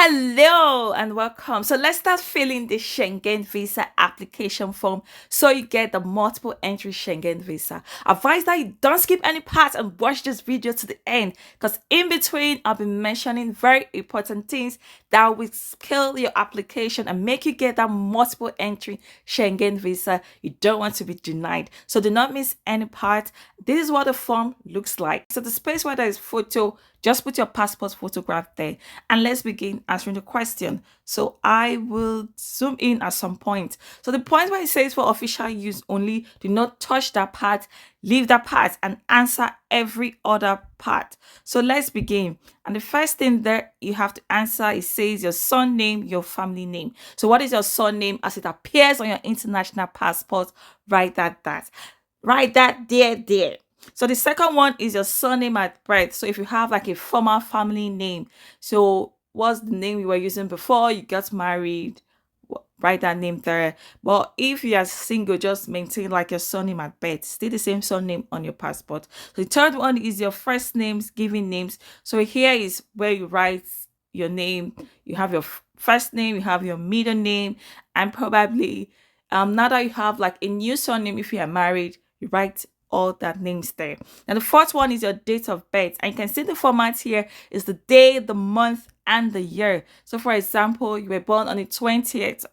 Hello and welcome. So let's start filling the Schengen Visa application form so you get the multiple entry Schengen Visa. Advise that you don't skip any part and watch this video to the end because in between I'll be mentioning very important things that will scale your application and make you get that multiple entry Schengen Visa. You don't want to be denied. So do not miss any part. This is what the form looks like. So the space where there is photo, just put your passport photograph there and let's begin answering the question. So I will zoom in at some point. So the point where it says for official use only, do not touch that part, leave that part and answer every other part. So let's begin. And the first thing there you have to answer, it says your surname, your family name. So what is your surname as it appears on your international passport? Write that there. So the second one is your surname at birth. So if you have like a former family name, so what's the name you were using before you got married? Write that name there. But if you are single, just maintain like your surname at birth. Still the same surname on your passport. So the third one is your first names, given names. So here is where you write your name. You have your first name, you have your middle name, and probably now that you have like a new surname, if you are married, you write all that names there. And the fourth one is your date of birth. And you can see the format here is the day, the month, and the year. So for example, you were born on the 20th,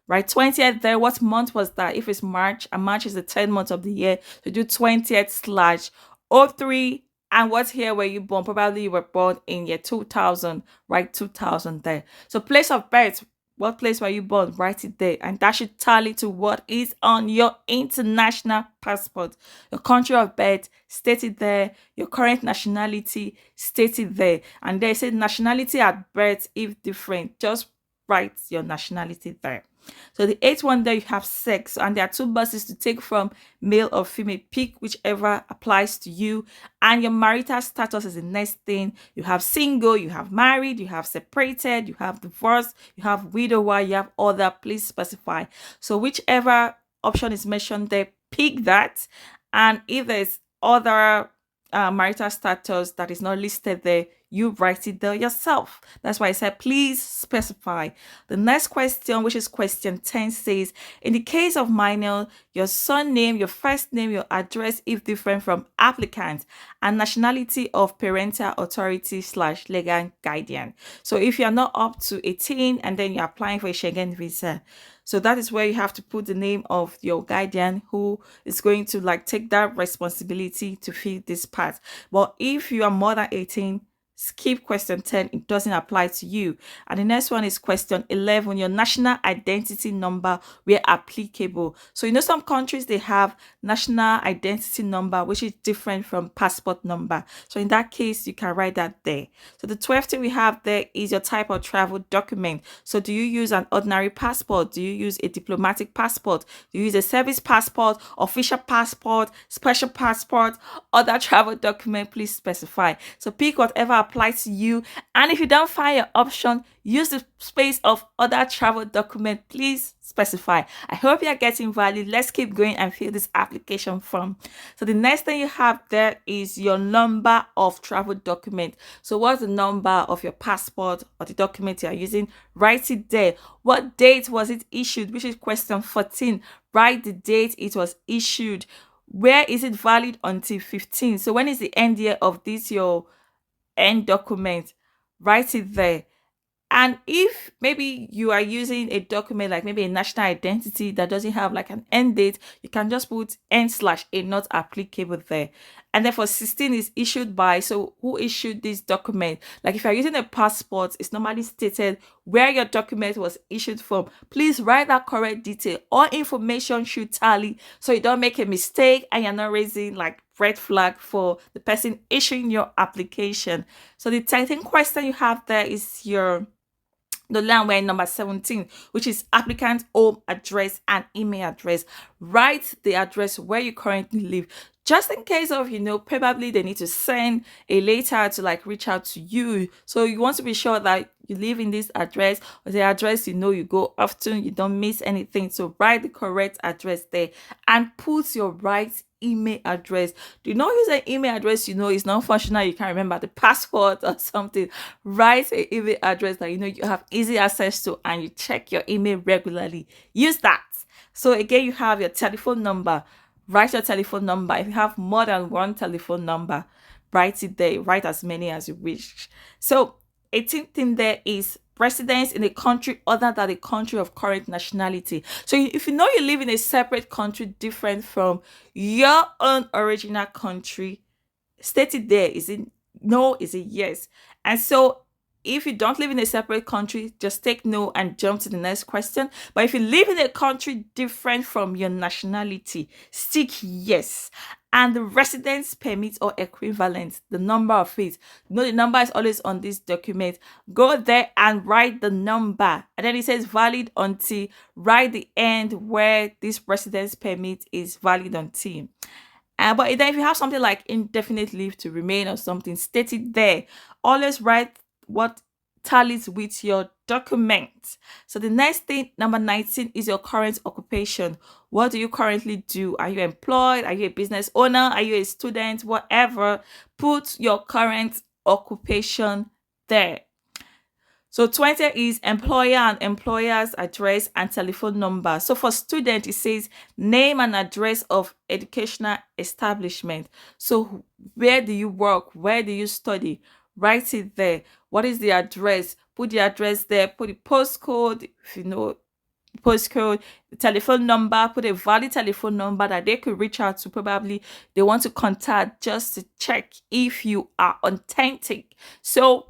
right? 20th there, what month was that? If it's March, and March is the 10th month of the year, so do 20th/03. And what year were you born? Probably you were born in year 2000, right? 2000 there. So place of birth, what place were you born? Write it there. And that should tally to what is on your international passport. Your country of birth, state it there. Your current nationality, state it there. And they say nationality at birth, if different, just write your nationality there. So the eighth one there, you have sex, and there are two boxes to take from, male or female. Pick whichever applies to you. And your marital status is the next thing. You have single, you have married, you have separated, you have divorced, you have widower, you have other. Please specify. So whichever option is mentioned there, pick that. And if there's other marital status that is not listed there, you write it there yourself. That's why I said please specify. The next question, which is question 10, says in the case of minor, your surname, your first name, your address if different from applicant, and nationality of parental authority/legal guardian. So if you're not up to 18 and then you're applying for a Schengen visa, so that is where you have to put the name of your guardian who is going to like take that responsibility to fill this part. But if you are more than 18, skip question 10, it doesn't apply to you. And the next one is question 11, your national identity number where applicable. So you know some countries they have national identity number which is different from passport number. So in that case you can write that there. So the 12th thing we have there is your type of travel document. So do you use an ordinary passport? Do you use a diplomatic passport? Do you use a service passport, official passport, special passport, other travel document? Please specify. So pick whatever applies to you, and if you don't find your option, use the space of other travel document. Please specify. I hope you are getting value. Let's keep going and fill this application form. So the next thing you have there is your number of travel document. So what's the number of your passport or the document you are using? Write it there. What date was it issued? Which is question 14. Write the date it was issued. Where is it valid until 15? So when is the end year of this your end document? Write it there. And if maybe you are using a document like maybe a national identity that doesn't have like an end date, you can just put n/a not applicable there. And then for 16 is issued by, so who issued this document? Like if you're using a passport, it's normally stated where your document was issued from. Please write that correct detail. All information should tally so you don't make a mistake and you're not raising like red flag for the person issuing your application. So the 13th question you have there is the line where number 17, which is applicant home address and email address. Write the address where you currently live, just in case of, probably they need to send a letter to like reach out to you. So you want to be sure that you live in this address or the address you go often, you don't miss anything. So write the correct address there and put your right email address. Do not use an email address is not functional, you can't remember the password or something. Write an email address that you have easy access to and you check your email regularly. Use that. So again, you have your telephone number. Write your telephone number. If you have more than one telephone number, write it there. Write as many as you wish. So 18th thing there is residence in a country other than the country of current nationality. So if you know you live in a separate country different from your own original country, state it there. Is it no? Is it yes? And so if you don't live in a separate country, just take no and jump to the next question. But if you live in a country different from your nationality, stick yes. And the residence permit or equivalent, the number of it. The number is always on this document. Go there and write the number. And then it says valid until, write the end where this residence permit is valid until. But then if you have something like indefinite leave to remain or something, state it there. Always write what tallies with your document. So the next thing, number 19, is your current occupation. What do you currently do? Are you employed? Are you a business owner? Are you a student? Whatever. Put your current occupation there. So 20 is employer and employer's address and telephone number. So for student, it says name and address of educational establishment. So where do you work? Where do you study? Write it there. What is the address? Put the address there. Put the postcode, if you know postcode, the telephone number. Put a valid telephone number that they could reach out to. Probably they want to contact just to check if you are authentic. So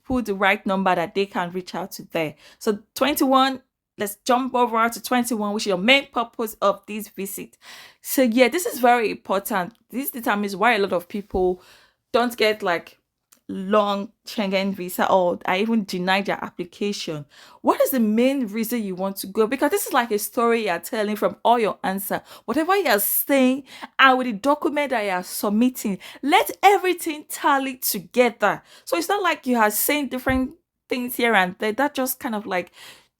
put the right number that they can reach out to there. So 21, let's jump over to 21, which is your main purpose of this visit. So yeah, this is very important. This determines why a lot of people don't get like long Schengen visa or I even deny their application. What is the main reason you want to go? Because this is like a story you're telling from all your answer. Whatever you're saying and with the document that you're submitting, let everything tally together. So it's not like you are saying different things here and there. That just kind of like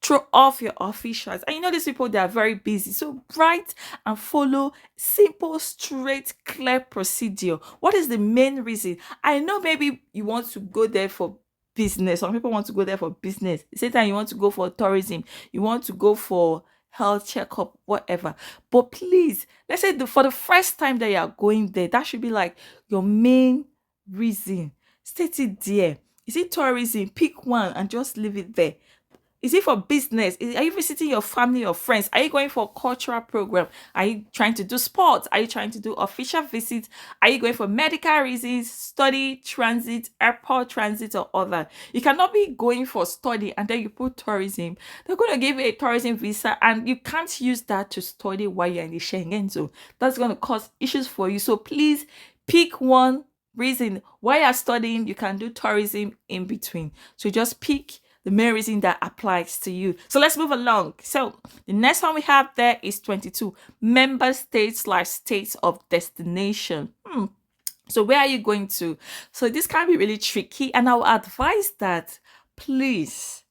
throw off your officials. And these people, they are very busy. So write and follow simple, straight, clear procedure. What is the main reason? I know maybe you want to go there for business. Some people want to go there for business. At the same time, you want to go for tourism. You want to go for health checkup, whatever. But please, let's say for the first time that you are going there, that should be like your main reason. State it there. Is it tourism? Pick one and just leave it there. Is it for business? Are you visiting your family or friends? Are you going for a cultural program? Are you trying to do sports? Are you trying to do official visits? Are you going for medical reasons, study, transit, airport transit, or other? You cannot be going for study and then you put tourism. They're going to give you a tourism visa and you can't use that to study while you're in the Schengen zone. That's going to cause issues for you. So please pick one reason. While you're studying, you can do tourism in between. So just pick the main reason that applies to you. So let's move along. So the next one we have there is 22. Member states/states of destination. So where are you going to? So this can be really tricky, and I would advise that please,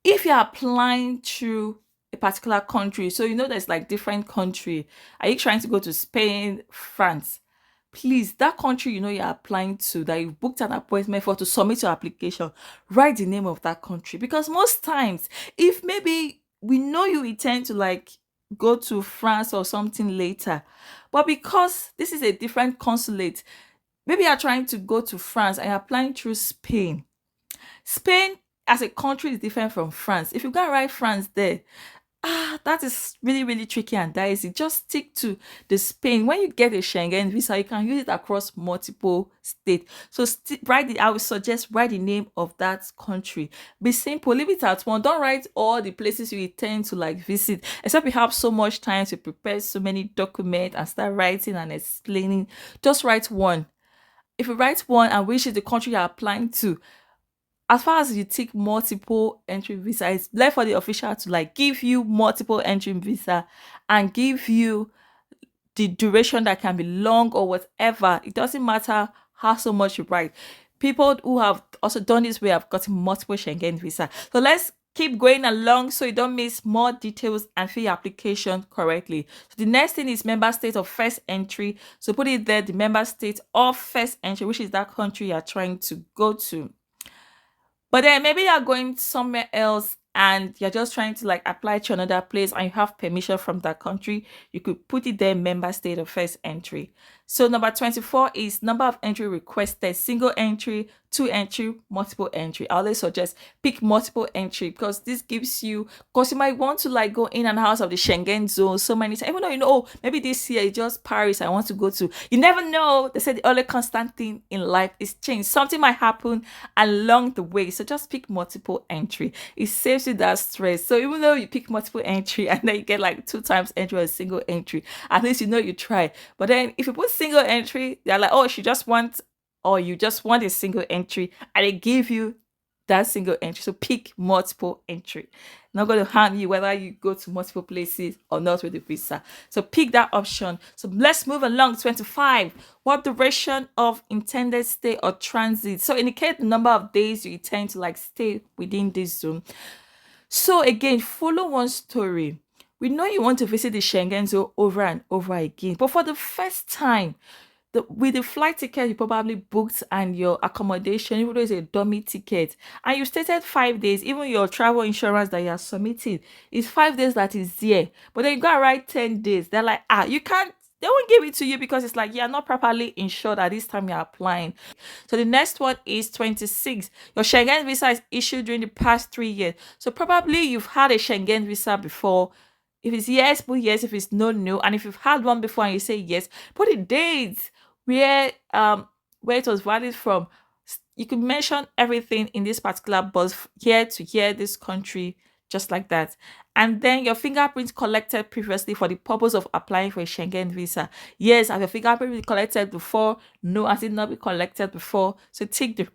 if you're applying to a particular country, so there's like different country. Are you trying to go to Spain, France? Please, that country you're applying to, that you booked an appointment for to submit your application, write the name of that country. Because most times, if maybe we know you intend to like go to France or something later, but because this is a different consulate, maybe you're trying to go to France and you're applying through Spain. Spain as a country is different from France. If you go and write France there, that is really, really tricky and dicey. Just stick to the Spain. When you get a Schengen visa, you can use it across multiple states. So I would suggest write the name of that country. Be simple, leave it at one. Don't write all the places you intend to like visit, except you have so much time to prepare so many documents and start writing and explaining. Just write one. If you write one and which is the country you're applying to, as far as you take multiple entry visa, it's left for the official to like give you multiple entry visa and give you the duration that can be long or whatever. It doesn't matter how so much you write. People who have also done this way have gotten multiple Schengen visa. So let's keep going along so you don't miss more details and fill your application correctly. So the next thing is member state of first entry. So put it there, the member state of first entry, which is that country you're trying to go to. But then maybe you're going somewhere else and you're just trying to like apply to another place and you have permission from that country, you could put it there, member state of first entry. So number 24 is number of entry requested, single entry, two entry, multiple entry. I always suggest pick multiple entry because this gives you, because you might want to like go in and out of the Schengen zone so many times, even though you know, oh, maybe this year it's just Paris I want to go to. You never know. They said the only constant thing in life is change. Something might happen along the way. So just pick multiple entry. It saves you that stress. So even though you pick multiple entry and then you get like 2 times entry or a single entry, at least you know you try. But then if you put single entry, they're like, oh, she just wants, or you just want a single entry, and they give you that single entry. So pick multiple entry. Not going to harm you whether you go to multiple places or not with the visa. So pick that option. So let's move along. 25. What duration of intended stay or transit? So indicate the number of days you intend to like stay within this zone. So again, follow one story. We know you want to visit the Schengen zone over and over again, but for the first time, with the flight ticket you probably booked and your accommodation, even though it's a dummy ticket, and you stated 5 days, even your travel insurance that you are submitting is 5 days that is there, but then you got to write 10 days. They're like, you can't, they won't give it to you because it's like you're not properly insured at this time you're applying. So the next one is 26. Your Schengen visa is issued during the past 3 years. So probably you've had a Schengen visa before. If it's yes, put yes. If it's no, no. And if you've had one before and you say yes, put the dates where it was valid from. You could mention everything in this particular box, here to here, this country, just like that. And then your fingerprints collected previously for the purpose of applying for a Schengen visa. Yes, have your fingerprint been collected before? No, has it not been collected before? So take the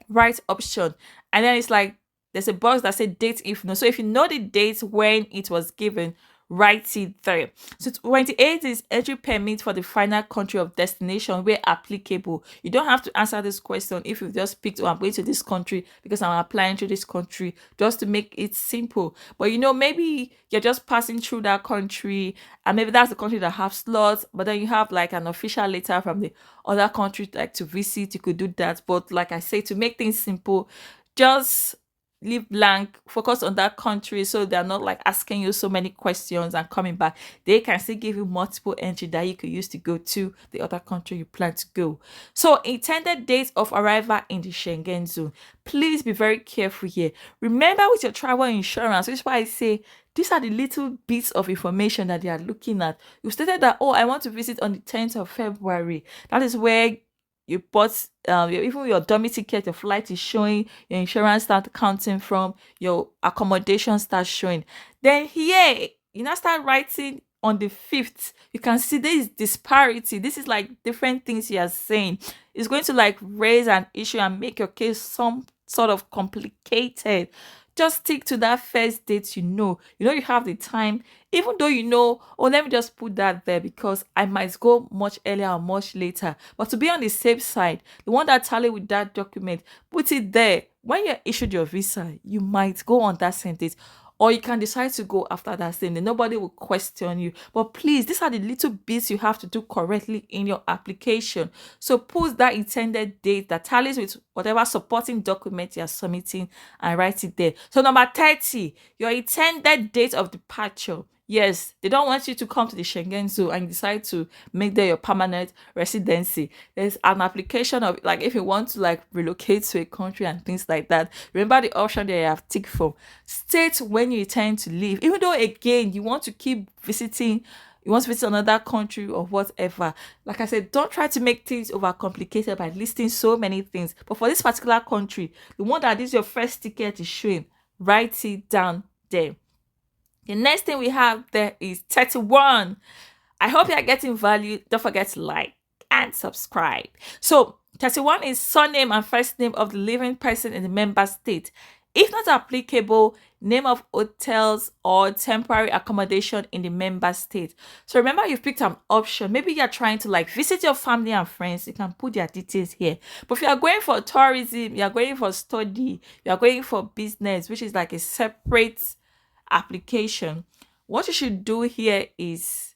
right option. And then it's like there's a box that says date if no. So if you know the date when it was given, write it there. So 28 is entry permit for the final country of destination where applicable. You don't have to answer this question if you just picked, oh, I'm going to this country because I'm applying to this country, just to make it simple. But you know, maybe you're just passing through that country and maybe that's the country that have slots, but then you have like an official letter from the other country like to visit. You could do that. But like I say, to make things simple, just leave blank, focus on that country so they're not like asking you so many questions and coming back. They can still give you multiple entry that you could use to go to the other country you plan to go. So intended date of arrival in the Schengen zone. Please be very careful here. Remember with your travel insurance, which is why I say these are the little bits of information that they are looking at. You stated that, oh, I want to visit on the 10th of February. That is where you bought even your dummy ticket, your flight is showing, your insurance start counting from, your accommodation starts showing. Then here you now start writing on the 5th. You can see this disparity. This is like different things you are saying. It's going to like raise an issue and make your case some sort of complicated. Just stick to that first date. You have the time, even though oh, let me just put that there because I might go much earlier or much later. But to be on the safe side, the one that tally with that document, put it there. When you're issued your visa, you might go on that same date, or you can decide to go after that same day. Nobody will question you. But please, these are the little bits you have to do correctly in your application. So put that intended date that tallies with whatever supporting document you're submitting and write it there. So number 30, your intended date of departure. Yes, they don't want you to come to the Schengen zone and decide to make there your permanent residency. There's an application of like if you want to like relocate to a country and things like that. Remember the option that you have ticked for. State when you intend to leave. Even though again you want to keep visiting, you want to visit another country or whatever. Like I said, don't try to make things overcomplicated by listing so many things. But for this particular country, the one that is your first ticket is showing, write it down there. The next thing we have there is 31. I hope you are getting value. Don't forget to like and subscribe. So 31 is surname and first name of the living person in the member state. If not applicable, name of hotels or temporary accommodation in the member state. So remember, you've picked an option. Maybe you're trying to like visit your family and friends. You can put their details here. But if you are going for tourism, you are going for study, you are going for business, which is like a separate application, what you should do here is,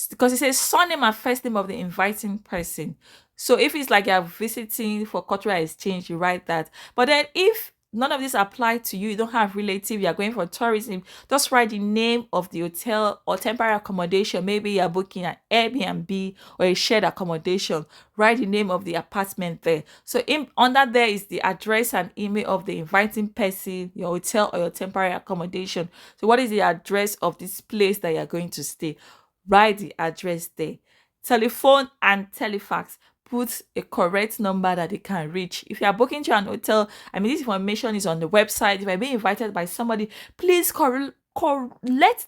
because it says surname and first name of the inviting person. So if it's like you're visiting for cultural exchange, you write that. But then if none of this apply to you, you don't have relative, you're going for tourism, just write the name of the hotel or temporary accommodation. Maybe you're booking an Airbnb or a shared accommodation. Write the name of the apartment there. So under there is the address and email of the inviting person, your hotel or your temporary accommodation. So what is the address of this place that you're going to stay? Write the address there. Telephone and telefax. Put a correct number that they can reach. If you are booking to an hotel, I mean, this information is on the website. If you're being invited by somebody, please collect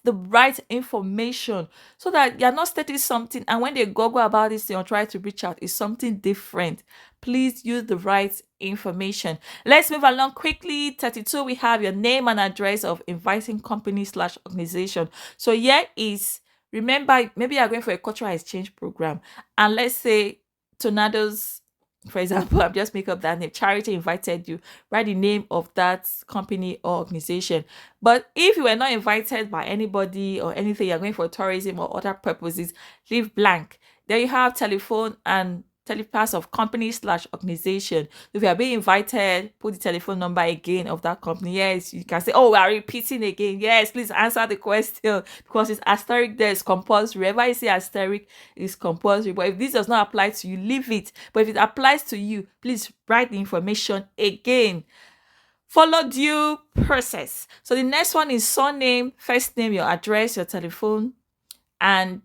the right information so that you're not stating something, and when they Google about this thing or try to reach out, it's something different. Please use the right information. Let's move along quickly. 32, we have your name and address of inviting company/organization. So here is, remember, maybe you're going for a cultural exchange program, and let's say Tornadoes, for example, I'm just make up that name, charity invited you. Write the name of that company or organization. But if you were not invited by anybody or anything, you're going for tourism or other purposes, leave blank. There you have telephone and telepass of company/organization. If you are being invited, put the telephone number again of that company. Yes, you can say, oh, we are repeating again. Yes, please answer the question, because it's asterisk there, it's compulsory. Wherever you say asterisk, it's compulsory. But if this does not apply to you, leave it. But if it applies to you, please write the information again. Follow due process. So the next one is surname, first name, your address, your telephone, and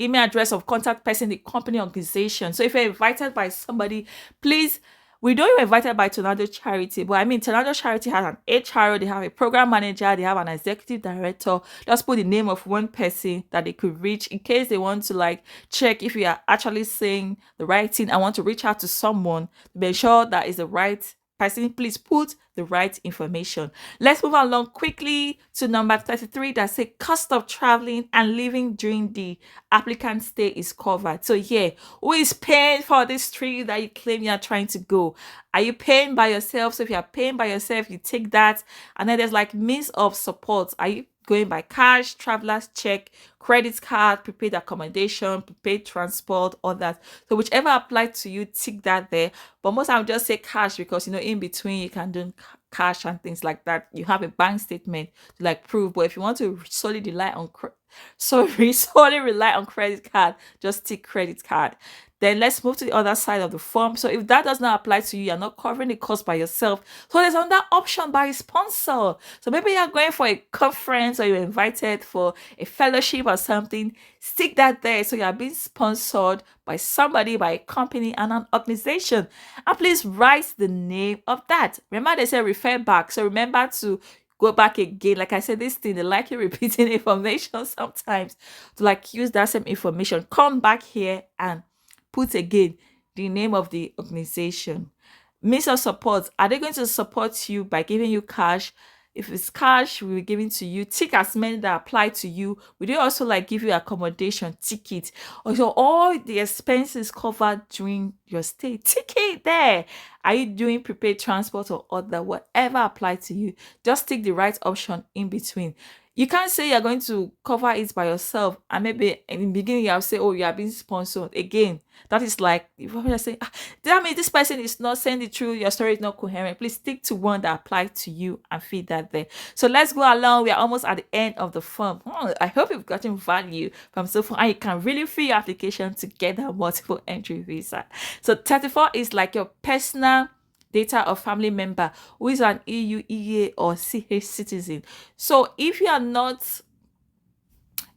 email address of contact person, the company, organization. So if you're invited by somebody, please, we don't even invited by Tornado Charity, but I mean, Tornado Charity has an HRO, they have a program manager, they have an executive director. Just put the name of one person that they could reach in case they want to like check if you are actually saying the right thing. I want to reach out to someone to make sure that is the right person. Please put the right information. Let's move along quickly to number 33 that say cost of traveling and living during the applicant stay is covered. So yeah, who is paying for this trip that you claim you are trying to go? Are you paying by yourself? So if you are paying by yourself, you take that. And then there's like means of support. Are you going by cash, traveler's check, credit card, prepaid accommodation, prepaid transport, all that? So whichever applies to you, tick that there. But most I would just say cash, because in between you can do cash and things like that. You have a bank statement to like prove. But if you want to solely rely on solely rely on credit card, just tick credit card. Then let's move to the other side of the form. So if that does not apply to you, you're not covering the cost by yourself. So there's another option by a sponsor. So maybe you're going for a conference or you're invited for a fellowship or something. Stick that there. So you're being sponsored by somebody, by a company and an organization. And please write the name of that. Remember, they say refer back. So remember to go back again. Like I said, this thing, they like you repeating information sometimes, to like use that same information. Come back here and put again the name of the organization. Means of support. Are they going to support you by giving you cash? If it's cash, we will give it to you. Tick as many that apply to you. We do also like give you accommodation ticket. Also, all the expenses covered during your stay. Ticket there. Are you doing prepaid transport or other? Whatever apply to you, just take the right option in between. You can't say you're going to cover it by yourself, and maybe in the beginning you have say, oh, you are being sponsored. Again, that is like, if you say, damn it, this person is not saying the truth, your story is not coherent. Please stick to one that applies to you and feed that there. So let's go along. We are almost at the end of the form. I hope you've gotten value from so far, and you can really fill your application to get that multiple entry visa. So 34 is like your personal data of family member who is an EU, EA, or CH citizen. So if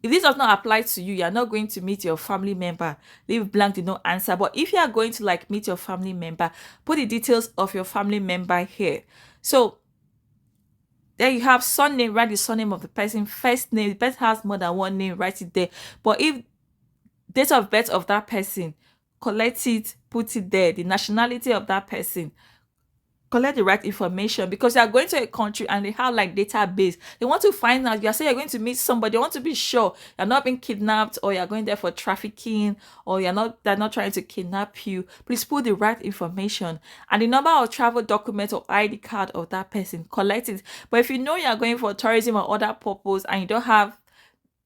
this does not apply to you, you're not going to meet your family member, leave blank, did not answer. But if you are going to like meet your family member, put the details of your family member here. So there you have surname, write the surname of the person, first name. The person has more than one name, write it there. But if date of birth of that person, collect it, put it there. The nationality of that person, collect the right information, because you are going to a country and they have like database. They want to find out, you're saying you're going to meet somebody, they want to be sure you're not being kidnapped, or you're going there for trafficking, or they're not trying to kidnap you. Please put the right information and the number of travel document or ID card of that person. Collect it. But if you know you're going for tourism or other purpose and you don't have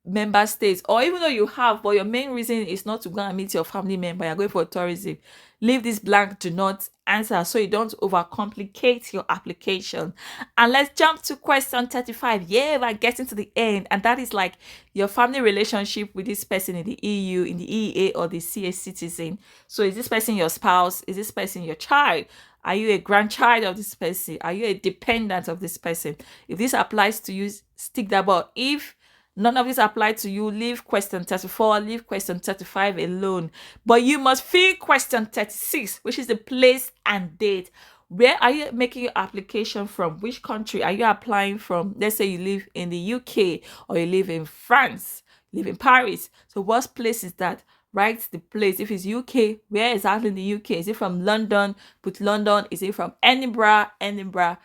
member states, or even though you have, but your main reason is not to go and meet your family member, you're going for tourism, leave this blank, do not answer, so you don't overcomplicate your application. And let's jump to question 35. Yeah, we're getting to the end, and that is like your family relationship with this person in the EU, in the EEA, or the CA citizen. So is this person your spouse? Is this person your child? Are you a grandchild of this person? Are you a dependent of this person? If this applies to you, stick that. But if none of this apply to you, leave question 34, leave question 35 alone. But you must fill question 36, which is the place and date. Where are you making your application from? Which country are you applying from? Let's say you live in the UK, or you live in France, you live in Paris. So what place is that? Write the place. If it's UK, where exactly in the UK? Is it from London? Put London. Is it from Edinburgh? Edinburgh.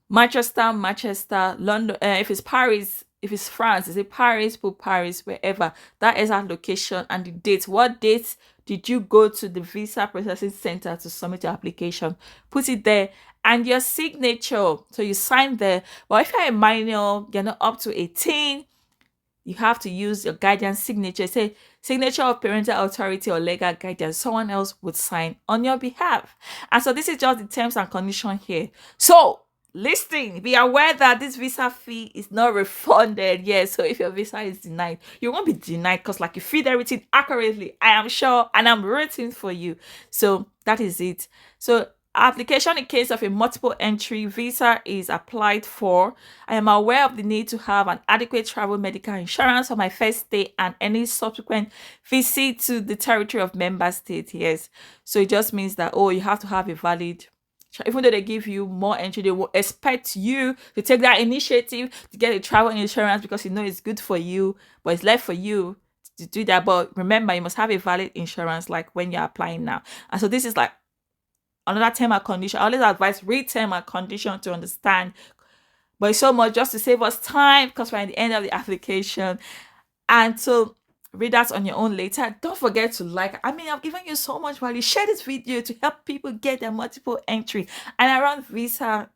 Manchester, Manchester, London. If it's Paris, if it's France, is it Paris? Put Paris, wherever. That exact location and the date. What date did you go to the visa processing center to submit your application? Put it there. And your signature. So you sign there. But if you're a minor, you're not up to 18, you have to use your guardian's signature. Say signature of parental authority or legal guardian. Someone else would sign on your behalf. And so this is just the terms and conditions here. So listen, be aware that this visa fee is not refunded. Yes, so if your visa is denied, you won't be denied, because like you feed everything accurately, I am sure, and I'm rooting for you. So that is it. So application in case of a multiple entry visa is applied for. I am aware of the need to have an adequate travel medical insurance for my first stay and any subsequent visit to the territory of member state. Yes, so it just means that, oh, you have to have a valid, even though they give you more entry, they will expect you to take that initiative to get a travel insurance, because you know it's good for you, but it's left for you to do that. But remember, you must have a valid insurance like when you're applying now. And so this is like another term and condition. I always advise read term and condition to understand. But it's so much just to save us time, because we're at the end of the application. And so read that on your own later. Don't forget to like. I mean, I've given you so much value. Share this video to help people get their multiple entry. And around visa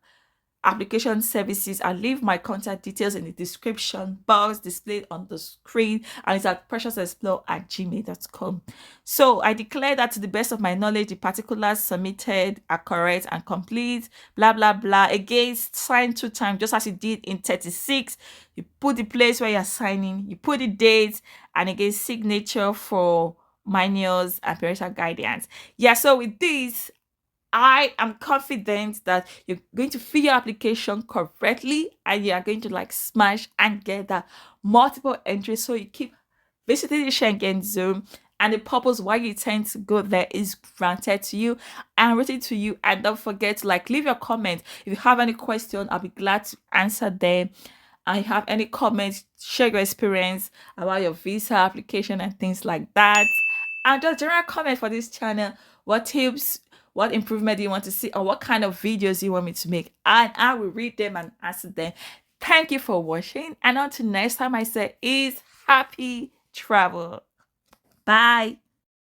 application services, I'll leave my contact details in the description box displayed on the screen, and it's at preciousexplore@gmail.com. So I declare that to the best of my knowledge, the particulars submitted are correct and complete, blah blah blah. Again, sign 2 times, just as you did in 36. You put the place where you're signing, you put the date, and again signature for minors and parental guidance. Yeah, so with this, I am confident that you're going to fill your application correctly, and you are going to like smash and get that multiple entries, so you keep visiting the Schengen zone, and the purpose why you tend to go there is granted to you and written to you. And don't forget to like leave your comment. If you have any question, I'll be glad to answer them. And you have any comments, share your experience about your visa application and things like that. And just general comment for this channel. What tips, what improvement do you want to see, or what kind of videos you want me to make, and I will read them and answer them. Thank you for watching, and until next time, I say is happy travel. Bye.